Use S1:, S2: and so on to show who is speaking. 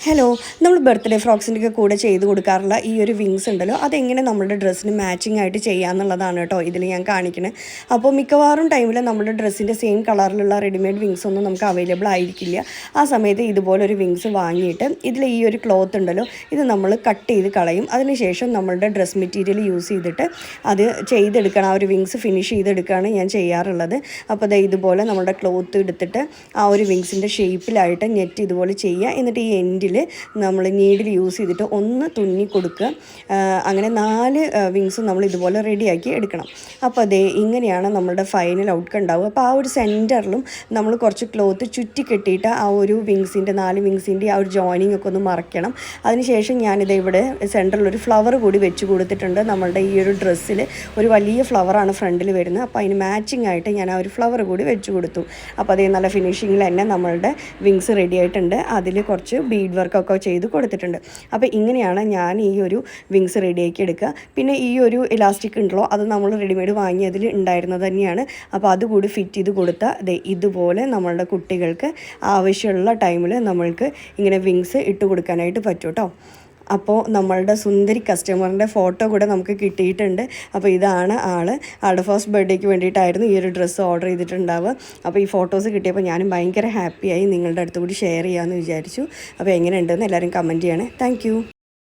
S1: Hello, നമ്മൾ birthday ഫ്രോക്സിൻ്റെയൊക്കെ കൂടെ ചെയ്ത് കൊടുക്കാറുള്ള ഈ ഒരു വിങ്സ് ഉണ്ടല്ലോ, അതെങ്ങനെ നമ്മുടെ ഡ്രസ്സിന് മാച്ചിങ് ആയിട്ട് ചെയ്യാമെന്നുള്ളതാണ് കേട്ടോ ഇതിൽ ഞാൻ കാണിക്കുന്നത്. അപ്പോൾ മിക്കവാറും ടൈമിൽ നമ്മുടെ ഡ്രസ്സിൻ്റെ സെയിം കളറിലുള്ള റെഡിമെയ്ഡ് വിങ്സ് ഒന്നും നമുക്ക് അവൈലബിൾ ആയിരിക്കില്ല. ആ സമയത്ത് ഇതുപോലൊരു വിങ്സ് വാങ്ങിയിട്ട് ഇതിൽ ഈ ഒരു ക്ലോത്ത് ഉണ്ടല്ലോ, ഇത് നമ്മൾ കട്ട് ചെയ്ത് കളയും. അതിനുശേഷം നമ്മളുടെ ഡ്രസ് മെറ്റീരിയൽ യൂസ് ചെയ്തിട്ട് അത് ചെയ്തെടുക്കണം. ആ ഒരു വിങ്സ് ഫിനിഷ് ചെയ്തെടുക്കുകയാണ് ഞാൻ ചെയ്യാറുള്ളത്. അപ്പോൾ അത് ഇതുപോലെ നമ്മുടെ ക്ലോത്ത് എടുത്തിട്ട് ആ ഒരു വിങ്സിൻ്റെ ഷേപ്പിലായിട്ട് നെറ്റ് ഇതുപോലെ ചെയ്യുക. എന്നിട്ട് ഈ എൻഡിൽ നമ്മൾ നീഡിൽ യൂസ് ചെയ്തിട്ട് ഒന്ന് തുന്നി കൊടുക്കുക. അങ്ങനെ 4 വിങ്സും നമ്മൾ ഇതുപോലെ റെഡിയാക്കി എടുക്കണം. അപ്പോൾ അതേ ഇങ്ങനെയാണ് നമ്മളുടെ ഫൈനൽ ഔട്ട്കം ഉണ്ടാവുക. അപ്പോൾ ആ ഒരു സെൻറ്ററിലും നമ്മൾ കുറച്ച് ക്ലോത്ത് ചുറ്റി കെട്ടിയിട്ട് ആ ഒരു വിങ്സിൻ്റെ 4 വിങ്സിൻ്റെ ആ ഒരു ജോയിനിങ് ഒക്കെ ഒന്ന് മറയ്ക്കണം. അതിനുശേഷം ഞാനിത് ഇവിടെ സെൻറ്ററിൽ ഒരു ഫ്ലവർ കൂടി വെച്ച് കൊടുത്തിട്ടുണ്ട്. നമ്മളുടെ ഈ ഒരു ഡ്രസ്സിൽ ഒരു വലിയ ഫ്ലവറാണ് ഫ്രണ്ടിൽ വരുന്നത്. അപ്പോൾ അതിന് മാച്ചിങ് ആയിട്ട് ഞാൻ ആ ഒരു ഫ്ലവർ കൂടി വെച്ച് കൊടുത്തു. അപ്പോൾ അതേ നല്ല ഫിനിഷിങ്ങിൽ തന്നെ നമ്മളുടെ വിങ്സ് റെഡി ആയിട്ടുണ്ട്. അതിൽ കുറച്ച് ബീഡ് വർക്കൊക്കെ ചെയ്ത് കൊടുത്തിട്ടുണ്ട്. അപ്പോൾ ഇങ്ങനെയാണ് ഞാൻ ഈ ഒരു വിങ്സ് റെഡിയാക്കി എടുക്കുക. പിന്നെ ഈ ഒരു ഇലാസ്റ്റിക് ഉണ്ടല്ലോ, അത് നമ്മൾ റെഡിമെയ്ഡ് വാങ്ങിയതിൽ ഉണ്ടായിരുന്നത് തന്നെയാണ്. അപ്പോൾ അതുകൂടി ഫിറ്റ് ചെയ്ത് കൊടുത്താൽ ഇതുപോലെ നമ്മളുടെ കുട്ടികൾക്ക് ആവശ്യമുള്ള ടൈമിൽ നമ്മൾക്ക് ഇങ്ങനെ വിങ്സ് ഇട്ട് കൊടുക്കാനായിട്ട് പറ്റും കേട്ടോ. അപ്പോൾ നമ്മളുടെ സുന്ദരി കസ്റ്റമറിൻ്റെ ഫോട്ടോ കൂടെ നമുക്ക് കിട്ടിയിട്ടുണ്ട്. അപ്പോൾ ഇതാണ് ആളുടെ ഫസ്റ്റ് ബർത്ത്ഡേക്ക് വേണ്ടിയിട്ടായിരുന്നു ഈ ഒരു ഡ്രസ്സ് ഓർഡർ ചെയ്തിട്ടുണ്ടാവുക. അപ്പോൾ ഈ ഫോട്ടോസ് കിട്ടിയപ്പോൾ ഞാനും ഭയങ്കര ഹാപ്പിയായി. നിങ്ങളുടെ അടുത്ത് കൂടി ഷെയർ ചെയ്യാമെന്ന് വിചാരിച്ചു. അപ്പോൾ എങ്ങനെയുണ്ടെന്ന് എല്ലാവരും കമൻറ്റ് ചെയ്യണേ. താങ്ക്